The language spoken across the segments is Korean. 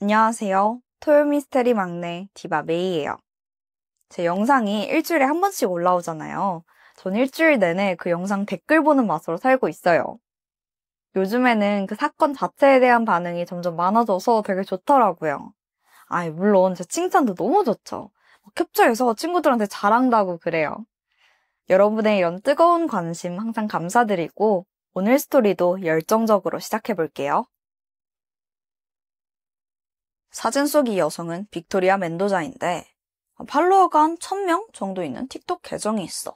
안녕하세요. 토요 미스테리 막내 디바 메이예요. 제 영상이 일주일에 한 번씩 올라오잖아요. 전 일주일 내내 그 영상 댓글 보는 맛으로 살고 있어요. 요즘에는 그 사건 자체에 대한 반응이 점점 많아져서 되게 좋더라고요. 물론 제 칭찬도 너무 좋죠. 캡처해서 친구들한테 자랑도 그래요. 여러분의 이런 뜨거운 관심 항상 감사드리고 오늘 스토리도 열정적으로 시작해볼게요. 사진 속 이 여성은 빅토리아 멘도자인데 팔로워가 한 1000명 정도 있는 틱톡 계정이 있어.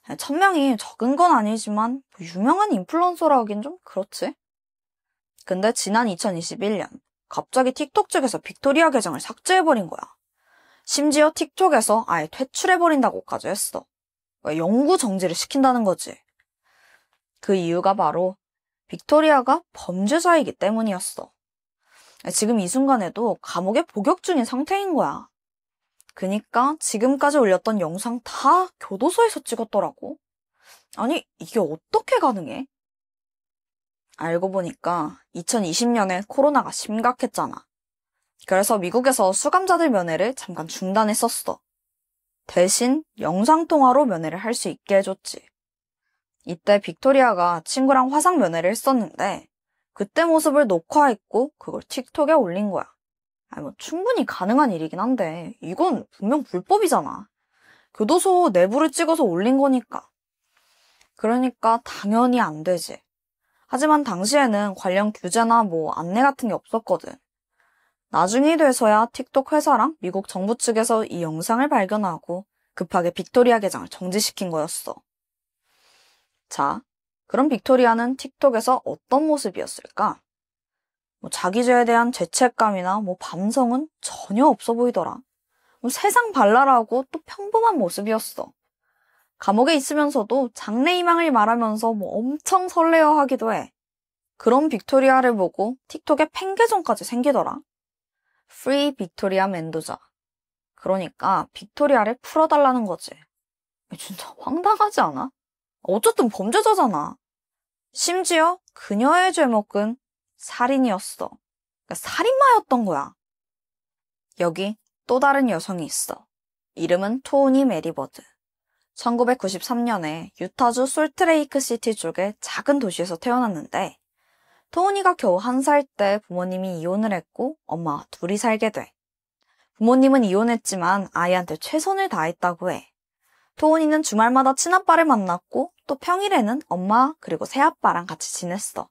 1000명이 적은 건 아니지만 유명한 인플루언서라 하긴 좀 그렇지. 근데 지난 2021년 갑자기 틱톡 측에서 빅토리아 계정을 삭제해버린 거야. 심지어 틱톡에서 아예 퇴출해버린다고까지 했어. 영구 정지를 시킨다는 거지. 그 이유가 바로 빅토리아가 범죄자이기 때문이었어. 지금 이 순간에도 감옥에 복역 중인 상태인 거야. 그니까 지금까지 올렸던 영상 다 교도소에서 찍었더라고. 아니, 이게 어떻게 가능해? 알고 보니까 2020년에 코로나가 심각했잖아. 그래서 미국에서 수감자들 면회를 잠깐 중단했었어. 대신 영상통화로 면회를 할 수 있게 해줬지. 이때 빅토리아가 친구랑 화상 면회를 했었는데 그때 모습을 녹화했고 그걸 틱톡에 올린 거야. 충분히 가능한 일이긴 한데 이건 분명 불법이잖아. 교도소 내부를 찍어서 올린 거니까. 그러니까 당연히 안 되지. 하지만 당시에는 관련 규제나 안내 같은 게 없었거든. 나중이 돼서야 틱톡 회사랑 미국 정부 측에서 이 영상을 발견하고 급하게 빅토리아 계정을 정지시킨 거였어. 자, 그럼 빅토리아는 틱톡에서 어떤 모습이었을까? 자기 죄에 대한 죄책감이나 반성은 전혀 없어 보이더라. 세상 발랄하고 또 평범한 모습이었어. 감옥에 있으면서도 장래희망을 말하면서 엄청 설레어하기도 해. 그런 빅토리아를 보고 틱톡에 팬 계정까지 생기더라. Free 빅토리아 멘도자. 그러니까 빅토리아를 풀어달라는 거지. 진짜 황당하지 않아? 어쨌든 범죄자잖아. 심지어 그녀의 죄목은 살인이었어. 그러니까 살인마였던 거야. 여기 또 다른 여성이 있어. 이름은 토니 메리버드. 1993년에 유타주 솔트레이크 시티 쪽의 작은 도시에서 태어났는데 토니가 겨우 1살 때 부모님이 이혼을 했고 엄마와 둘이 살게 돼. 부모님은 이혼했지만 아이한테 최선을 다했다고 해. 토니는 주말마다 친아빠를 만났고 또 평일에는 엄마 그리고 새아빠랑 같이 지냈어.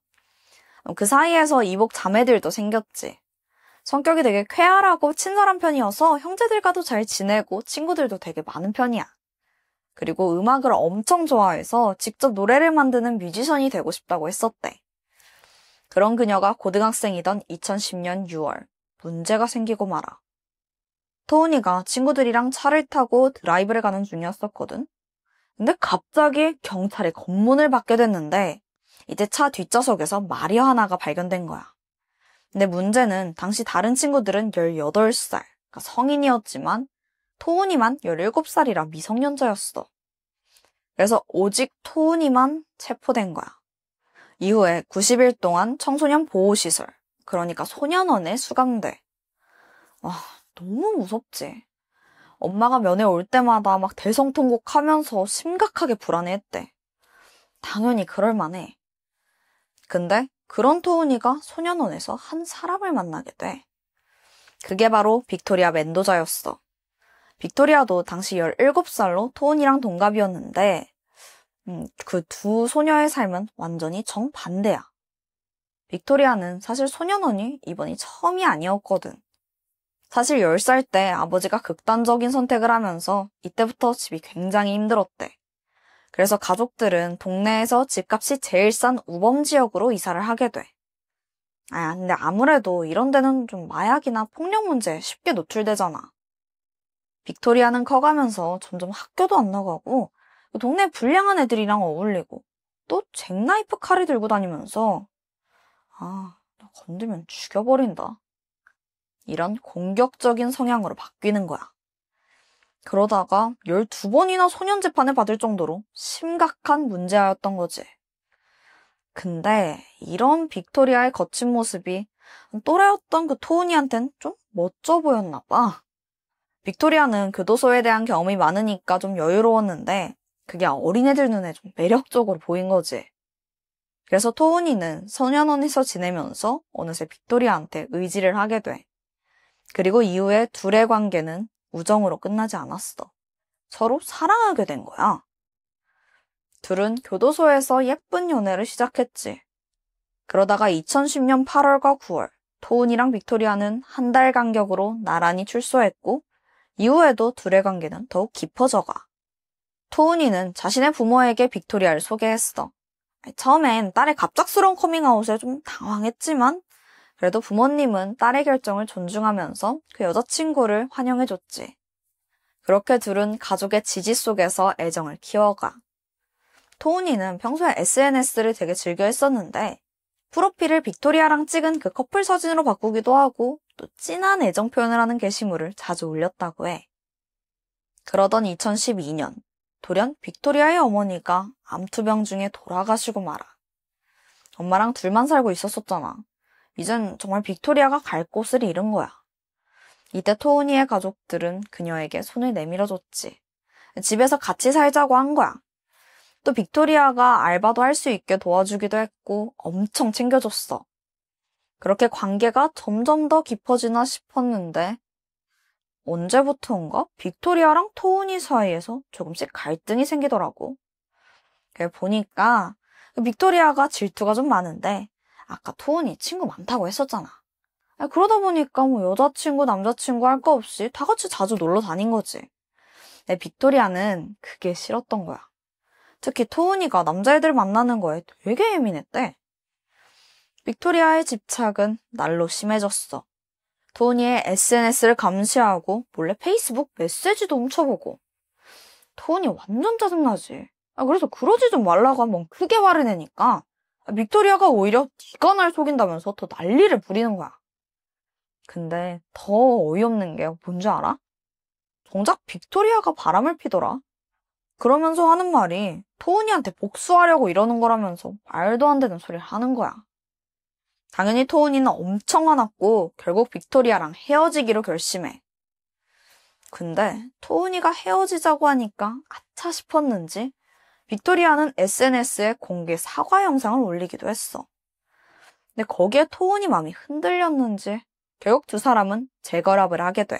그 사이에서 이복 자매들도 생겼지. 성격이 되게 쾌활하고 친절한 편이어서 형제들과도 잘 지내고 친구들도 되게 많은 편이야. 그리고 음악을 엄청 좋아해서 직접 노래를 만드는 뮤지션이 되고 싶다고 했었대. 그런 그녀가 고등학생이던 2010년 6월 문제가 생기고 말아. 토은이가 친구들이랑 차를 타고 드라이브를 가는 중이었었거든. 근데 갑자기 경찰의 검문을 받게 됐는데 이제 차 뒷좌석에서 마리아 하나가 발견된 거야. 근데 문제는 당시 다른 친구들은 18살, 그러니까 성인이었지만 토은이만 17살이라 미성년자였어. 그래서 오직 토은이만 체포된 거야. 이후에 90일 동안 청소년 보호시설, 그러니까 소년원에 수감돼. 너무 무섭지. 엄마가 면회 올 때마다 막 대성통곡하면서 심각하게 불안해했대. 당연히 그럴만해. 근데 그런 토은이가 소년원에서 한 사람을 만나게 돼. 그게 바로 빅토리아 멘도자였어. 빅토리아도 당시 17살로 토은이랑 동갑이었는데 그 두 소녀의 삶은 완전히 정반대야. 빅토리아는 사실 소년원이 이번이 처음이 아니었거든. 사실 10살 때 아버지가 극단적인 선택을 하면서 이때부터 집이 굉장히 힘들었대. 그래서 가족들은 동네에서 집값이 제일 싼 우범지역으로 이사를 하게 돼. 근데 아무래도 이런 데는 좀 마약이나 폭력 문제에 쉽게 노출되잖아. 빅토리아는 커가면서 점점 학교도 안 나가고 동네 불량한 애들이랑 어울리고 또 잭나이프 칼을 들고 다니면서 나 건들면 죽여버린다. 이런 공격적인 성향으로 바뀌는 거야. 그러다가 12번이나 소년 재판을 받을 정도로 심각한 문제였던 거지. 근데 이런 빅토리아의 거친 모습이 또래였던 그 토은이한텐 좀 멋져 보였나 봐. 빅토리아는 교도소에 대한 경험이 많으니까 좀 여유로웠는데 그게 어린애들 눈에 좀 매력적으로 보인 거지. 그래서 토은이는 소년원에서 지내면서 어느새 빅토리아한테 의지를 하게 돼. 그리고 이후에 둘의 관계는 우정으로 끝나지 않았어. 서로 사랑하게 된 거야. 둘은 교도소에서 예쁜 연애를 시작했지. 그러다가 2010년 8월과 9월, 토은이랑 빅토리아는 한 달 간격으로 나란히 출소했고 이후에도 둘의 관계는 더욱 깊어져가. 토은이는 자신의 부모에게 빅토리아를 소개했어. 처음엔 딸의 갑작스러운 커밍아웃에 좀 당황했지만 그래도 부모님은 딸의 결정을 존중하면서 그 여자친구를 환영해줬지. 그렇게 둘은 가족의 지지 속에서 애정을 키워가. 토은이는 평소에 SNS를 되게 즐겨 했었는데 프로필을 빅토리아랑 찍은 그 커플 사진으로 바꾸기도 하고 또 진한 애정 표현을 하는 게시물을 자주 올렸다고 해. 그러던 2012년 돌연 빅토리아의 어머니가 암투병 중에 돌아가시고 말아. 엄마랑 둘만 살고 있었었잖아. 이젠 정말 빅토리아가 갈 곳을 잃은 거야. 이때 토은이의 가족들은 그녀에게 손을 내밀어줬지. 집에서 같이 살자고 한 거야. 또 빅토리아가 알바도 할 수 있게 도와주기도 했고 엄청 챙겨줬어. 그렇게 관계가 점점 더 깊어지나 싶었는데 언제부터인가 빅토리아랑 토은이 사이에서 조금씩 갈등이 생기더라고. 그래 보니까 빅토리아가 질투가 좀 많은데 아까 토은이 친구 많다고 했었잖아. 그러다 보니까 뭐 여자친구, 남자친구 할 거 없이 다 같이 자주 놀러 다닌 거지. 근데 빅토리아는 그게 싫었던 거야. 특히 토은이가 남자애들 만나는 거에 되게 예민했대. 빅토리아의 집착은 날로 심해졌어. 토은이의 SNS를 감시하고 몰래 페이스북 메시지도 훔쳐보고. 토은이 완전 짜증나지. 그래서 그러지 좀 말라고 한번 크게 화를 내니까 빅토리아가 오히려 네가 날 속인다면서 더 난리를 부리는 거야. 근데 더 어이없는 게 뭔지 알아? 정작 빅토리아가 바람을 피더라. 그러면서 하는 말이 토은이한테 복수하려고 이러는 거라면서 말도 안 되는 소리를 하는 거야. 당연히 토은이는 엄청 화났고 결국 빅토리아랑 헤어지기로 결심해. 근데 토은이가 헤어지자고 하니까 아차 싶었는지 빅토리아는 SNS에 공개 사과 영상을 올리기도 했어. 근데 거기에 토은이 마음이 흔들렸는지 결국 두 사람은 재결합을 하게 돼.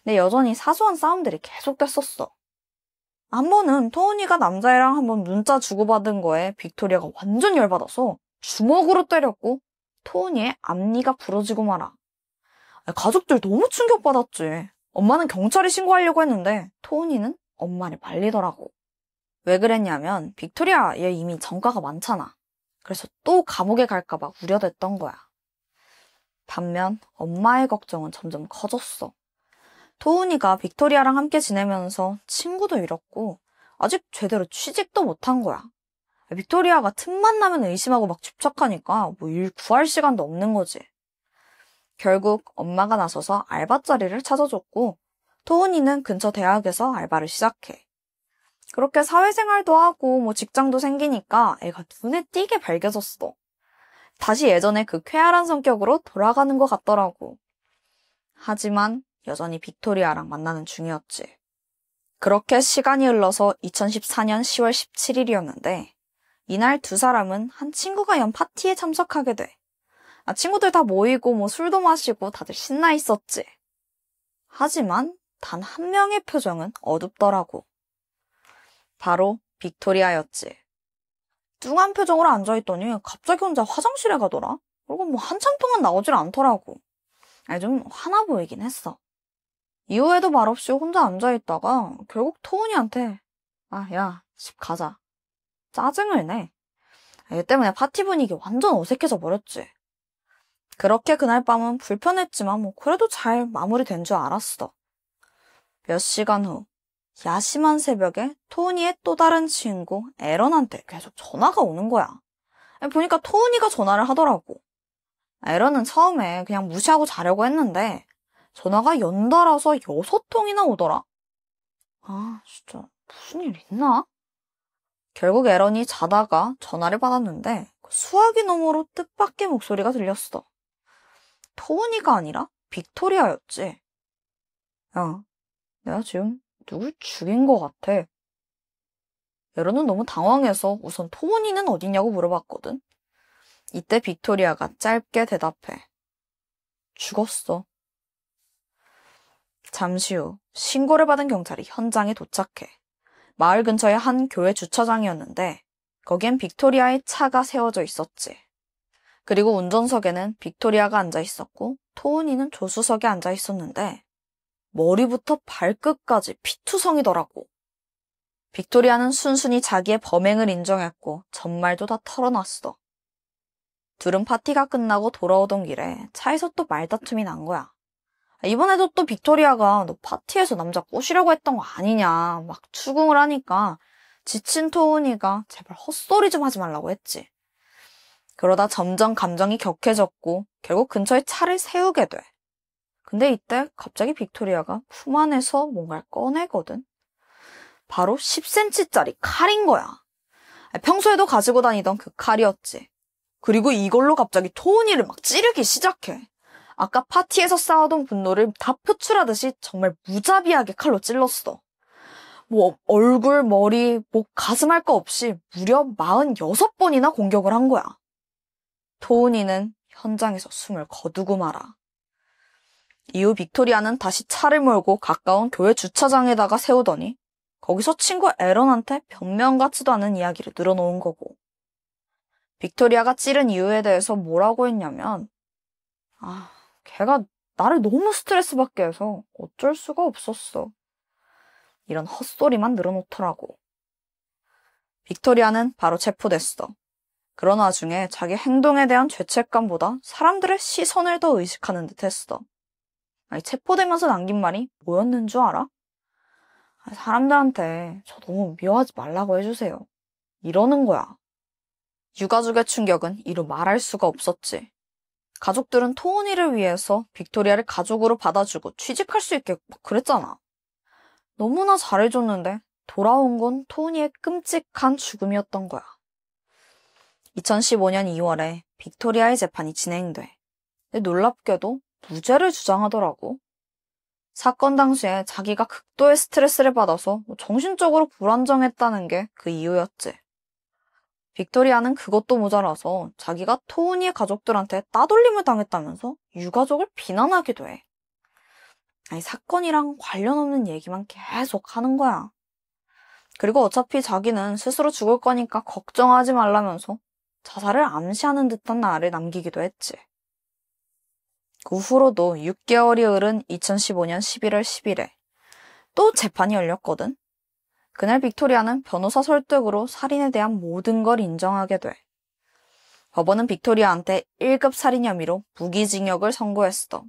근데 여전히 사소한 싸움들이 계속됐었어. 한 번은 토은이가 남자애랑 한번 문자 주고받은 거에 빅토리아가 완전 열받아서 주먹으로 때렸고 토은이의 앞니가 부러지고 말아. 가족들 너무 충격받았지. 엄마는 경찰에 신고하려고 했는데 토은이는 엄마를 말리더라고. 왜 그랬냐면 빅토리아 얘 이미 전과가 많잖아. 그래서 또 감옥에 갈까봐 우려됐던 거야. 반면 엄마의 걱정은 점점 커졌어. 토은이가 빅토리아랑 함께 지내면서 친구도 잃었고 아직 제대로 취직도 못한 거야. 빅토리아가 틈만 나면 의심하고 막 집착하니까 뭐 일 구할 시간도 없는 거지. 결국 엄마가 나서서 알바 자리를 찾아줬고 토은이는 근처 대학에서 알바를 시작해. 그렇게 사회생활도 하고 뭐 직장도 생기니까 애가 눈에 띄게 밝아졌어. 다시 예전에 그 쾌활한 성격으로 돌아가는 것 같더라고. 하지만 여전히 빅토리아랑 만나는 중이었지. 그렇게 시간이 흘러서 2014년 10월 17일이었는데 이날 두 사람은 한 친구가 연 파티에 참석하게 돼. 친구들 다 모이고 뭐 술도 마시고 다들 신나 있었지. 하지만 단 한 명의 표정은 어둡더라고. 바로 빅토리아였지. 뚱한 표정으로 앉아있더니 갑자기 혼자 화장실에 가더라. 그리고 뭐 한참 동안 나오질 않더라고. 좀 화나 보이긴 했어. 이후에도 말없이 혼자 앉아있다가 결국 토은이한테 야, 집 가자. 짜증을 내. 얘 때문에 파티 분위기 완전 어색해져 버렸지. 그렇게 그날 밤은 불편했지만 뭐 그래도 잘 마무리된 줄 알았어. 몇 시간 후 야심한 새벽에 토은이의 또 다른 친구 에런한테 계속 전화가 오는 거야. 보니까 토은이가 전화를 하더라고. 에런은 처음에 그냥 무시하고 자려고 했는데 전화가 연달아서 6통이나 오더라. 진짜 무슨 일 있나? 결국 에런이 자다가 전화를 받았는데 수화기 너머로 뜻밖의 목소리가 들렸어. 토은이가 아니라 빅토리아였지. 야, 내가 지금 누굴 죽인 것 같아. 에런은 너무 당황해서 우선 토은이는 어디냐고 물어봤거든. 이때 빅토리아가 짧게 대답해. 죽었어. 잠시 후 신고를 받은 경찰이 현장에 도착해. 마을 근처의 한 교회 주차장이었는데 거기엔 빅토리아의 차가 세워져 있었지. 그리고 운전석에는 빅토리아가 앉아 있었고 토은이는 조수석에 앉아 있었는데 머리부터 발끝까지 피투성이더라고. 빅토리아는 순순히 자기의 범행을 인정했고 전말도 다 털어놨어. 둘은 파티가 끝나고 돌아오던 길에 차에서 또 말다툼이 난 거야. 이번에도 또 빅토리아가 너 파티에서 남자 꼬시려고 했던 거 아니냐 막 추궁을 하니까 지친 토은이가 제발 헛소리 좀 하지 말라고 했지. 그러다 점점 감정이 격해졌고 결국 근처에 차를 세우게 돼. 근데 이때 갑자기 빅토리아가 품 안에서 뭔가를 꺼내거든. 바로 10cm짜리 칼인 거야. 평소에도 가지고 다니던 그 칼이었지. 그리고 이걸로 갑자기 토은이를 막 찌르기 시작해. 아까 파티에서 쌓아둔 분노를 다 표출하듯이 정말 무자비하게 칼로 찔렀어. 뭐 얼굴, 머리, 목, 가슴 할 거 없이 무려 46번이나 공격을 한 거야. 토은이는 현장에서 숨을 거두고 말아. 이후 빅토리아는 다시 차를 몰고 가까운 교회 주차장에다가 세우더니 거기서 친구 에런한테 변명 같지도 않은 이야기를 늘어놓은 거고. 빅토리아가 찌른 이유에 대해서 뭐라고 했냐면 걔가 나를 너무 스트레스 받게 해서 어쩔 수가 없었어. 이런 헛소리만 늘어놓더라고. 빅토리아는 바로 체포됐어. 그런 와중에 자기 행동에 대한 죄책감보다 사람들의 시선을 더 의식하는 듯 했어. 체포되면서 남긴 말이 뭐였는 줄 알아? 사람들한테 저 너무 미워하지 말라고 해주세요. 이러는 거야. 유가족의 충격은 이루 말할 수가 없었지. 가족들은 토은이를 위해서 빅토리아를 가족으로 받아주고 취직할 수 있게 막 그랬잖아. 너무나 잘해줬는데 돌아온 건 토은이의 끔찍한 죽음이었던 거야. 2015년 2월에 빅토리아의 재판이 진행돼. 근데 놀랍게도 무죄를 주장하더라고. 사건 당시에 자기가 극도의 스트레스를 받아서 정신적으로 불안정했다는 게 그 이유였지. 빅토리아는 그것도 모자라서 자기가 토은이의 가족들한테 따돌림을 당했다면서 유가족을 비난하기도 해. 사건이랑 관련 없는 얘기만 계속 하는 거야. 그리고 어차피 자기는 스스로 죽을 거니까 걱정하지 말라면서 자살을 암시하는 듯한 말을 남기기도 했지. 그 후로도 6개월이 흐른 2015년 11월 10일에 또 재판이 열렸거든. 그날 빅토리아는 변호사 설득으로 살인에 대한 모든 걸 인정하게 돼. 법원은 빅토리아한테 1급 살인 혐의로 무기징역을 선고했어.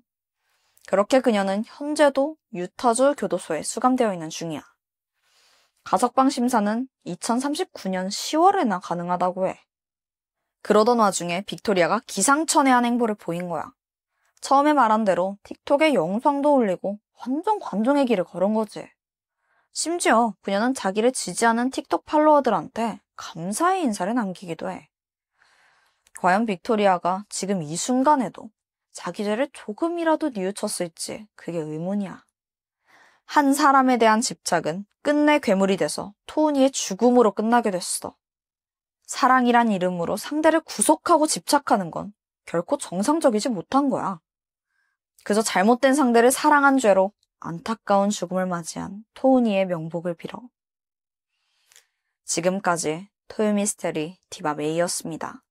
그렇게 그녀는 현재도 유타주 교도소에 수감되어 있는 중이야. 가석방 심사는 2039년 10월에나 가능하다고 해. 그러던 와중에 빅토리아가 기상천외한 행보를 보인 거야. 처음에 말한 대로 틱톡에 영상도 올리고 완전 관종의 길을 걸은 거지. 심지어 그녀는 자기를 지지하는 틱톡 팔로워들한테 감사의 인사를 남기기도 해. 과연 빅토리아가 지금 이 순간에도 자기 죄를 조금이라도 뉘우쳤을지 그게 의문이야. 한 사람에 대한 집착은 끝내 괴물이 돼서 토은이의 죽음으로 끝나게 됐어. 사랑이란 이름으로 상대를 구속하고 집착하는 건 결코 정상적이지 못한 거야. 그저 잘못된 상대를 사랑한 죄로 안타까운 죽음을 맞이한 토은이의 명복을 빌어. 지금까지 토요미스테리 디바메이였습니다.